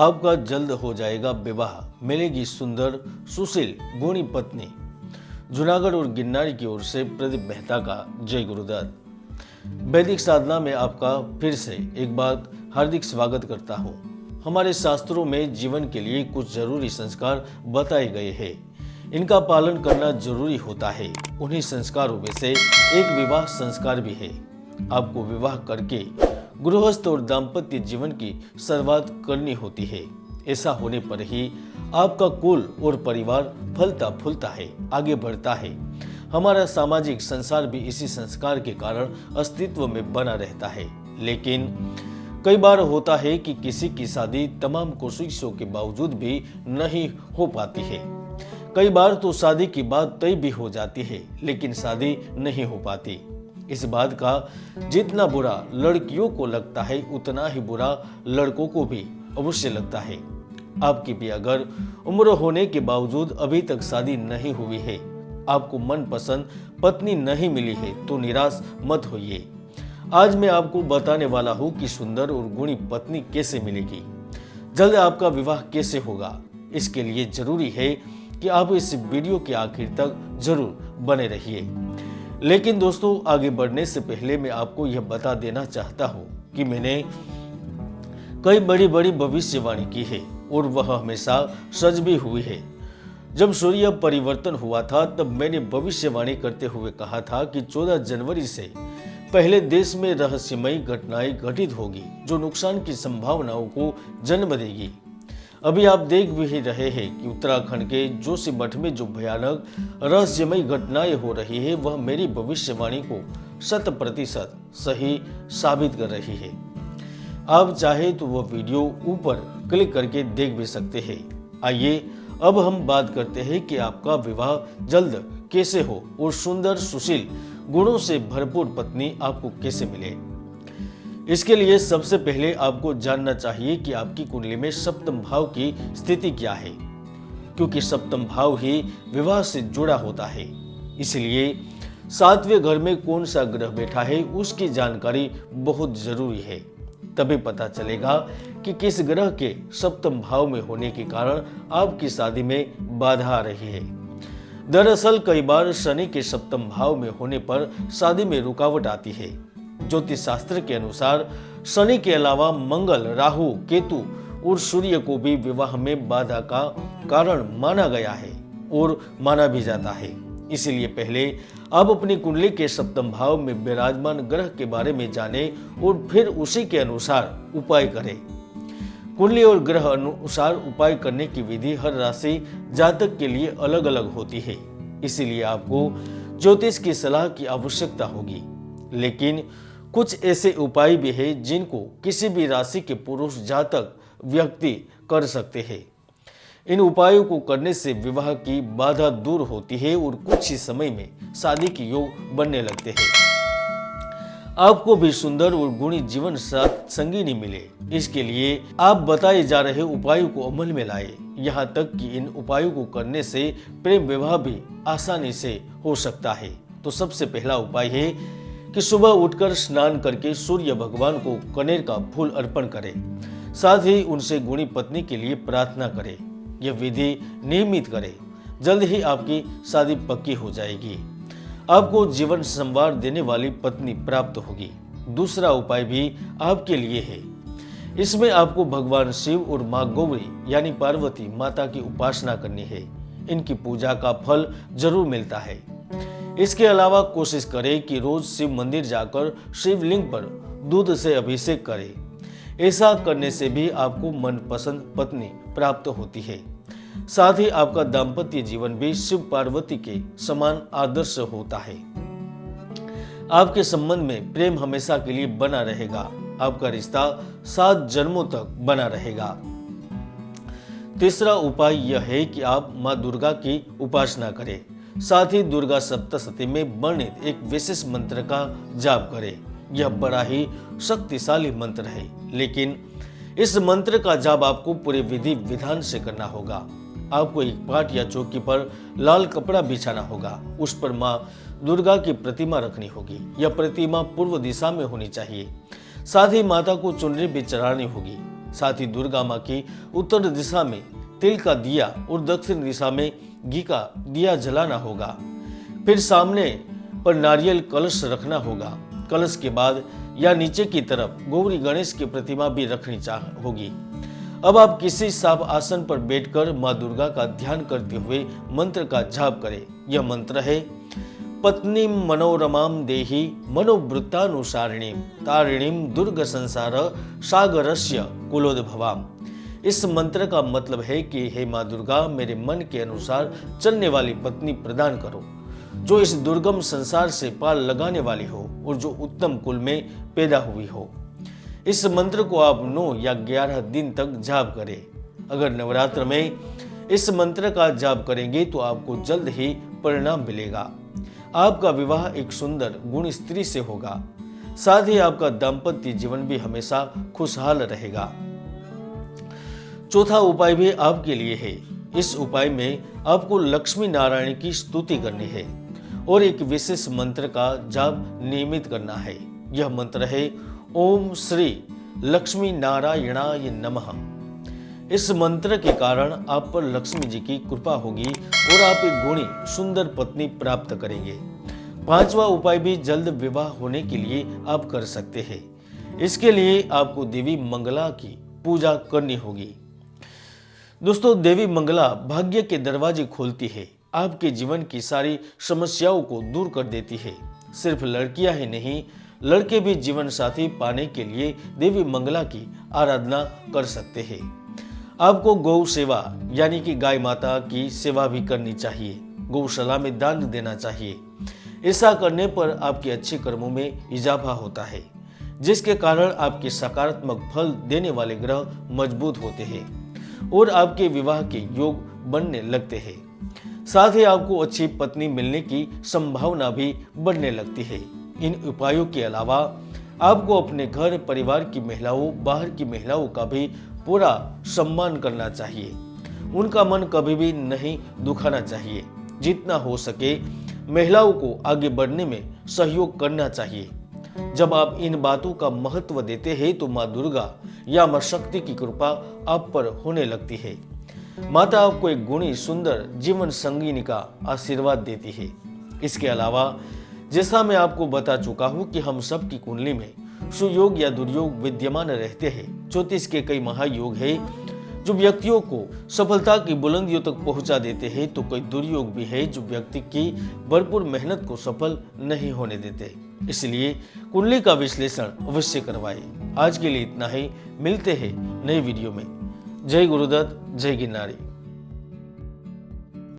आपका जल्द हो जाएगा विवाह, मिलेगी सुंदर सुशील गुणी पत्नी। जूनागढ़ और गिरनारी की ओर से प्रदीप मेहता का जय गुरुदत्त। वैदिक साधना में आपका फिर से एक बार हार्दिक स्वागत करता हूँ। हमारे शास्त्रों में जीवन के लिए कुछ जरूरी संस्कार बताए गए हैं। इनका पालन करना जरूरी होता है। उन्हीं संस्कारों में से एक विवाह संस्कार भी है। आपको विवाह करके गृहस्थ और दाम्पत्य जीवन की शुरुआत करनी होती है। ऐसा होने पर ही आपका कुल और परिवार फलता फूलता है, आगे बढ़ता है। हमारा सामाजिक संसार भी इसी संस्कार के कारण अस्तित्व में बना रहता है। लेकिन कई बार होता है कि किसी की शादी तमाम कोशिशों के बावजूद भी नहीं हो पाती है। कई बार तो शादी की बात तय भी हो जाती है, लेकिन शादी नहीं हो पाती। इस बात का जितना बुरा लड़कियों को लगता है, उतना ही बुरा लड़कों को भी अवश्य लगता है। आपकी भी अगर उम्र होने के बावजूद अभी तक शादी नहीं हुई है, आपको मनपसंद पत्नी नहीं मिली है, तो निराश मत होइए। आज मैं आपको बताने वाला हूँ कि सुंदर और गुणी पत्नी कैसे मिलेगी, जल्द आपका विवाह कैसे होगा। इसके लिए जरूरी है कि आप इस वीडियो के आखिर तक जरूर बने रहिए। लेकिन दोस्तों, आगे बढ़ने से पहले मैं आपको यह बता देना चाहता हूँ कि मैंने कई बड़ी बड़ी भविष्यवाणी की है और वह हमेशा सच भी हुई है। जब सूर्य परिवर्तन हुआ था तब मैंने भविष्यवाणी करते हुए कहा था कि 14 जनवरी से पहले देश में रहस्यमयी घटनाएं घटित होगी जो नुकसान की संभावनाओं को जन्म देगी। अभी आप देख भी रहे हैं कि उत्तराखंड के जोशीमठ में जो भयानक रहस्यमयी घटनाएं हो रही है, वह मेरी भविष्यवाणी को 100% सही साबित कर रही है। आप चाहे तो वह वीडियो ऊपर क्लिक करके देख भी सकते हैं। आइए अब हम बात करते हैं कि आपका विवाह जल्द कैसे हो और सुंदर सुशील गुणों से भरपूर पत्नी आपको कैसे मिले। इसके लिए सबसे पहले आपको जानना चाहिए कि आपकी कुंडली में सप्तम भाव की स्थिति क्या है, क्योंकि सप्तम भाव ही विवाह से जुड़ा होता है। इसलिए 7वें घर में कौन सा ग्रह बैठा है उसकी जानकारी बहुत जरूरी है। तभी पता चलेगा कि किस ग्रह के सप्तम भाव में होने के कारण आपकी शादी में बाधा आ रही है। दरअसल कई बार शनि के सप्तम भाव में होने पर शादी में रुकावट आती है। ज्योतिष शास्त्र के अनुसार शनि के अलावा मंगल, राहु, केतु और सूर्य को भी विवाह में बाधा का कारण माना गया है और माना भी जाता है। इसीलिए पहले आप अपनी कुंडली के सप्तम भाव में विराजमान ग्रह के बारे में जानें और फिर उसी के अनुसार उपाय करें। कुंडली और ग्रह अनुसार उपाय करने की विधि हर राशि जातक के लिए अलग अलग होती है। इसीलिए आपको ज्योतिष की सलाह की आवश्यकता होगी। लेकिन कुछ ऐसे उपाय भी हैं जिनको किसी भी राशि के पुरुष जातक व्यक्ति कर सकते हैं। इन उपायों को करने से विवाह की बाधा दूर होती है और कुछ ही समय में शादी के योग बनने लगते हैं। आपको भी सुंदर और गुणी जीवन साथ संगिनी मिले, इसके लिए आप बताए जा रहे उपायों को अमल में लाए। यहाँ तक कि इन उपायों को करने से प्रेम विवाह भी आसानी से हो सकता है। तो सबसे पहला उपाय है कि सुबह उठकर स्नान करके सूर्य भगवान को कनेर का फूल अर्पण करें। साथ ही उनसे गुणी पत्नी के लिए प्रार्थना करें। यह विधि नियमित करें, जल्द ही आपकी शादी पक्की हो जाएगी। आपको जीवन संवार देने वाली पत्नी प्राप्त होगी। दूसरा उपाय भी आपके लिए है। इसमें आपको भगवान शिव और माँ गौरी यानी पार्वती माता की उपासना करनी है। इनकी पूजा का फल जरूर मिलता है। इसके अलावा कोशिश करें कि रोज शिव मंदिर जाकर शिवलिंग पर दूध से अभिषेक करें। ऐसा करने से भी आपको मनपसंद पत्नी प्राप्त होती है। साथ ही आपका दाम्पत्य जीवन भी शिव पार्वती के समान आदर्श होता है। आपके संबंध में प्रेम हमेशा के लिए बना रहेगा। आपका रिश्ता 7 जन्मों तक बना रहेगा। तीसरा उपाय यह है कि आप माँ दुर्गा की उपासना करें। साथ ही दुर्गा सप्तशती में वर्णित एक विशेष मंत्र का जाप करें। यह बड़ा ही शक्तिशाली मंत्र है, लेकिन इस मंत्र का जाप आपको पूरे विधि विधान से करना होगा। आपको एक पाट या चौकी पर लाल कपड़ा बिछाना होगा। उस पर माँ दुर्गा की प्रतिमा रखनी होगी। यह प्रतिमा पूर्व दिशा में होनी चाहिए। साथ ही माता को चुनरी भी चढ़ानी होगी। साथ ही दुर्गा माँ की उत्तर दिशा में तिल का दिया और दक्षिण दिशा में घी का दिया जलाना होगा। फिर सामने पर नारियल कलश रखना होगा। कलश के बाद या नीचे की तरफ गौरी गणेश की प्रतिमा भी रखनी होगी। अब आप किसी साफ आसन पर बैठकर माँ दुर्गा का ध्यान करते हुए मंत्र का जाप करें। यह मंत्र है, पत्नी मनोरमाम देहि मनोवृत्तानुसारिणीम तारिणीम दुर्ग संसार सागरस्य कुलोद्भवाम। इस मंत्र का मतलब है कि हे माँ दुर्गा, मेरे मन के अनुसार चलने वाली पत्नी प्रदान करो, जो इस दुर्गम संसार से पार लगाने वाली हो और जो उत्तम कुल में पैदा हुई हो। इस मंत्र को आप 9 या 11 दिन तक जाप करें। अगर नवरात्र में इस मंत्र का जाप करेंगे तो आपको जल्द ही परिणाम मिलेगा। आपका विवाह एक सुंदर गुणी स्त्री से होगा। साथ ही आपका दाम्पत्य जीवन भी हमेशा खुशहाल रहेगा। चौथा उपाय भी आपके लिए है। इस उपाय में आपको लक्ष्मी नारायण की स्तुति करनी है और एक विशेष मंत्र का जाप नियमित करना है। यह मंत्र है, ओम श्री लक्ष्मी नारायणाय नमः। इस मंत्र के कारण आप पर लक्ष्मी जी की कृपा होगी और आप एक गुणी सुंदर पत्नी प्राप्त करेंगे। पांचवा उपाय भी जल्द विवाह होने के लिए आप कर सकते हैं। इसके लिए आपको देवी मंगला की पूजा करनी होगी। दोस्तों, देवी मंगला भाग्य के दरवाजे खोलती है, आपके जीवन की सारी समस्याओं को दूर कर देती है। सिर्फ लड़कियां ही नहीं, लड़के भी जीवन साथी पाने के लिए देवी मंगला की आराधना कर सकते हैं। आपको गौ सेवा यानी कि गाय माता की सेवा भी करनी चाहिए। गौशाला में दान देना चाहिए। ऐसा करने पर आपके अच्छे कर्मों में इजाफा होता है, जिसके कारण आपके सकारात्मक फल देने वाले ग्रह मजबूत होते हैं और आपके विवाह के योग बनने लगते हैं। साथ ही आपको अच्छी पत्नी मिलने की संभावना भी बढ़ने लगती है। इन उपायों के अलावा आपको अपने घर परिवार की महिलाओं, बाहर की महिलाओं का भी पूरा सम्मान करना चाहिए। उनका मन कभी भी नहीं दुखाना चाहिए। जितना हो सके महिलाओं को आगे बढ़ने में सहयोग करना चाहिए। जब आप इन बातों का महत्व देते हैं तो माँ दुर्गा या माँ शक्ति की कृपा आप पर होने लगती है। माता आपको एक गुणी सुंदर जीवन संगिनी का आशीर्वाद देती है। इसके अलावा जैसा मैं आपको बता चुका हूँ कि हम सब की कुंडली में सुयोग या दुर्योग विद्यमान रहते हैं। ज्योतिष के कई महायोग है जो व्यक्तियों को सफलता की बुलंदियों तक पहुंचा देते हैं, तो कई दुर्योग भी है जो व्यक्ति की भरपूर मेहनत को सफल नहीं होने देते। इसलिए कुंडली का विश्लेषण अवश्य करवाएं। आज के लिए इतना ही। मिलते हैं नए वीडियो में। जय गुरुदत्त, जय गिरनारी।